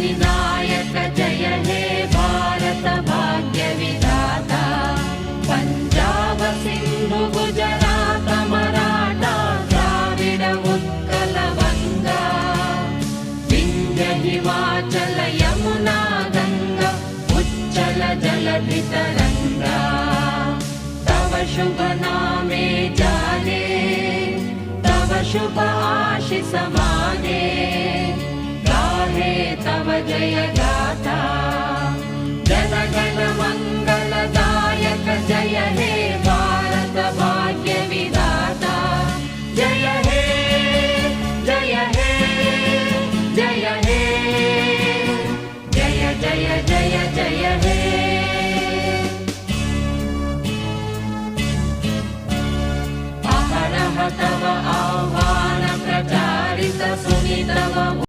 अधिनायक जय हे भारत भाग्य विधाता पंजाब सिंधु गुजरात मराठा द्राविड उत्कल गंगा विंध्य हिमाचल यमुना गंगा उच्चल जलधि तरंगा तव शुभ नामे जाने तव शुभ आशीष माने गाहे तव जय गाथा जन गण मंगलदायक जय हे